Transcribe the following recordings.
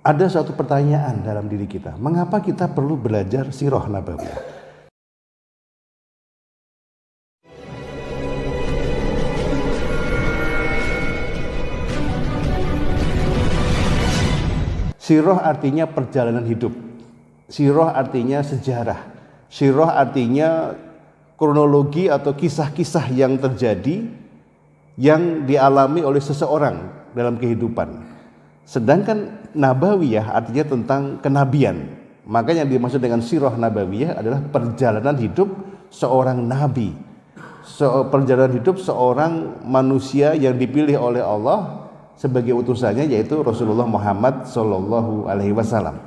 ada suatu pertanyaan dalam diri kita, mengapa kita perlu belajar sirah nabawiyah? Sirah artinya perjalanan hidup, sirah artinya sejarah, sirah artinya kronologi atau kisah-kisah yang terjadi yang dialami oleh seseorang dalam kehidupan. Sedangkan nabawiyah artinya tentang kenabian. Maka yang dimaksud dengan sirah nabawiyah adalah perjalanan hidup seorang nabi, perjalanan hidup seorang manusia yang dipilih oleh Allah sebagai utusannya, yaitu Rasulullah Muhammad Sallallahu Alaihi Wasallam.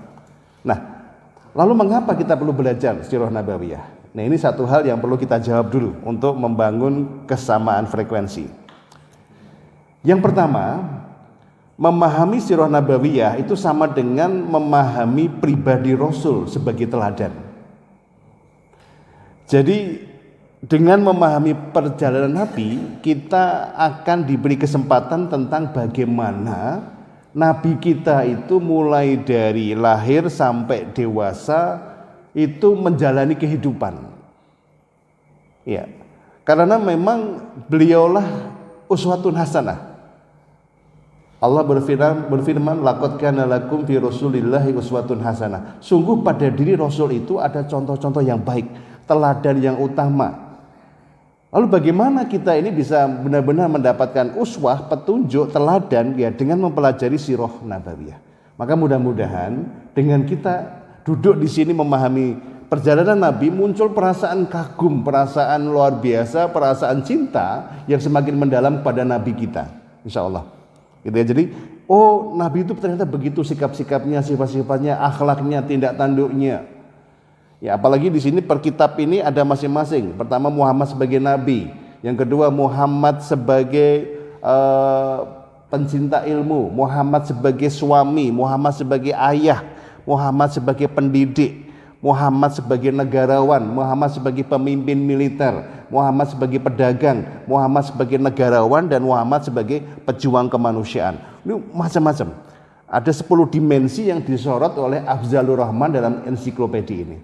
Nah, lalu mengapa kita perlu belajar sirah nabawiyah? Nah, ini satu hal yang perlu kita jawab dulu untuk membangun kesamaan frekuensi. Yang pertama, memahami sirah nabawiyah itu sama dengan memahami pribadi Rasul sebagai teladan. Jadi dengan memahami perjalanan Nabi, kita akan diberi kesempatan tentang bagaimana Nabi kita itu mulai dari lahir sampai dewasa itu menjalani kehidupan. Ya, karena memang beliaulah uswatun hasanah. Allah berfirman, laqad kana lakum fi rasulillahi uswatun hasanah. Sungguh pada diri Rasul itu ada contoh-contoh yang baik, teladan yang utama. Lalu bagaimana kita ini bisa benar-benar mendapatkan uswah, petunjuk, teladan ya dengan mempelajari sirah nabawiyah. Maka mudah-mudahan dengan kita duduk di sini memahami perjalanan Nabi, muncul perasaan kagum, perasaan luar biasa, perasaan cinta yang semakin mendalam kepada Nabi kita, insya Allah. Gitu ya. Jadi, oh Nabi itu ternyata begitu sikap-sikapnya, sifat-sifatnya, akhlaknya, tindak tanduknya. Ya, apalagi di sini per kitab ini ada masing-masing. Pertama Muhammad sebagai nabi, yang kedua Muhammad sebagai pencinta ilmu, Muhammad sebagai suami, Muhammad sebagai ayah, Muhammad sebagai pendidik, Muhammad sebagai negarawan, Muhammad sebagai pemimpin militer, Muhammad sebagai pedagang, Muhammad sebagai negarawan, dan Muhammad sebagai pejuang kemanusiaan. Ini macam-macam. Ada 10 dimensi yang disorot oleh Afzalur Rahman dalam ensiklopedia ini.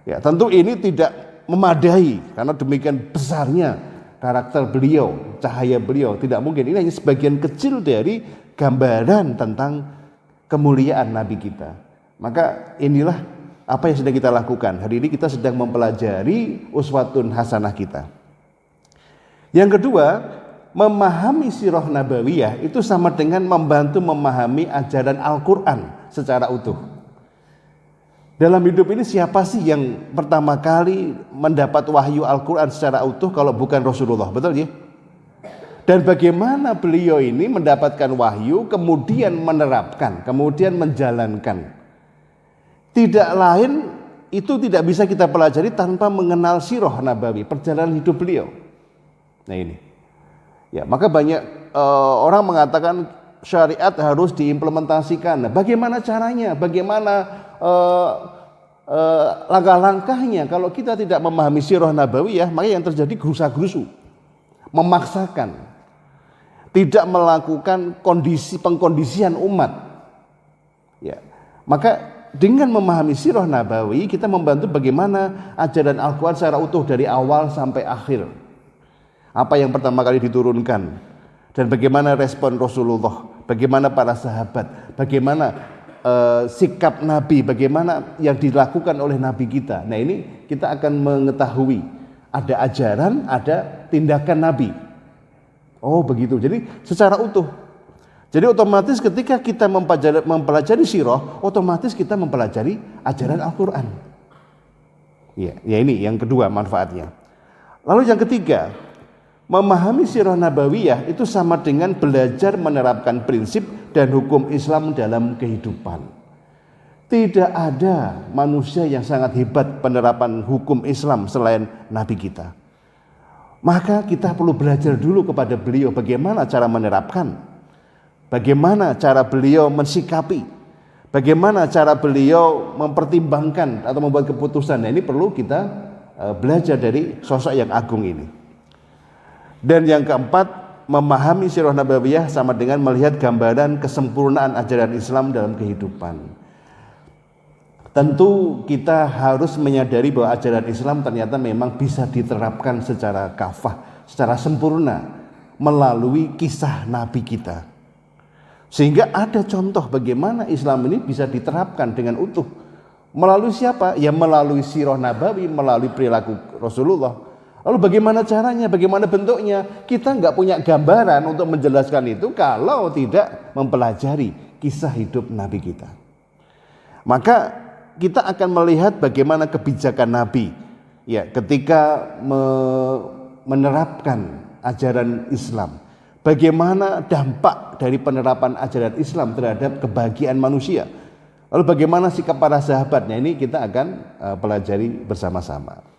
Ya, tentu ini tidak memadai karena demikian besarnya karakter beliau, cahaya beliau, tidak mungkin. Ini hanya sebagian kecil dari gambaran tentang kemuliaan Nabi kita. Maka inilah apa yang sedang kita lakukan. Hari ini kita sedang mempelajari uswatun hasanah kita. Yang kedua, memahami sirah nabawiyah itu sama dengan membantu memahami ajaran Al-Quran secara utuh. Dalam hidup ini siapa sih yang pertama kali mendapat wahyu Al-Quran secara utuh kalau bukan Rasulullah, betul ya? Dan bagaimana beliau ini mendapatkan wahyu, kemudian menerapkan, kemudian menjalankan. Tidak lain, itu tidak bisa kita pelajari tanpa mengenal sirah nabawi, perjalanan hidup beliau. Nah ini, ya maka banyak orang mengatakan syariat harus diimplementasikan. Nah, bagaimana caranya? Bagaimana langkah-langkahnya? Kalau kita tidak memahami sirah nabawiyah, maka yang terjadi gerusa-gerusu, memaksakan, tidak melakukan pengkondisian umat. Ya, maka dengan memahami sirah nabawi, kita membantu bagaimana ajaran Al-Quran secara utuh dari awal sampai akhir. Apa yang pertama kali diturunkan dan bagaimana respon Rasulullah, bagaimana para sahabat, bagaimana sikap Nabi, bagaimana yang dilakukan oleh Nabi kita. Nah ini kita akan mengetahui ada ajaran, ada tindakan Nabi. Oh begitu, jadi secara utuh. Jadi otomatis ketika kita mempelajari sirah, otomatis kita mempelajari ajaran Al-Quran. Ya ini yang kedua manfaatnya. Lalu yang ketiga, memahami sirah nabawiyah itu sama dengan belajar menerapkan prinsip dan hukum Islam dalam kehidupan. Tidak ada manusia yang sangat hebat penerapan hukum Islam selain Nabi kita. Maka kita perlu belajar dulu kepada beliau bagaimana cara menerapkan, bagaimana cara beliau mensikapi, bagaimana cara beliau mempertimbangkan atau membuat keputusan. Nah, ini perlu kita belajar dari sosok yang agung ini. Dan yang keempat, memahami sirah nabawiyah sama dengan melihat gambaran kesempurnaan ajaran Islam dalam kehidupan. Tentu kita harus menyadari bahwa ajaran Islam ternyata memang bisa diterapkan secara kafah, secara sempurna melalui kisah Nabi kita. Sehingga ada contoh bagaimana Islam ini bisa diterapkan dengan utuh. Melalui siapa? Ya melalui sirah nabawi, melalui perilaku Rasulullah. Lalu bagaimana caranya, bagaimana bentuknya? Kita nggak punya gambaran untuk menjelaskan itu kalau tidak mempelajari kisah hidup Nabi kita. Maka kita akan melihat bagaimana kebijakan Nabi ya ketika menerapkan ajaran Islam. Bagaimana dampak dari penerapan ajaran Islam terhadap kebahagiaan manusia. Lalu bagaimana sikap para sahabatnya, ini kita akan pelajari bersama-sama.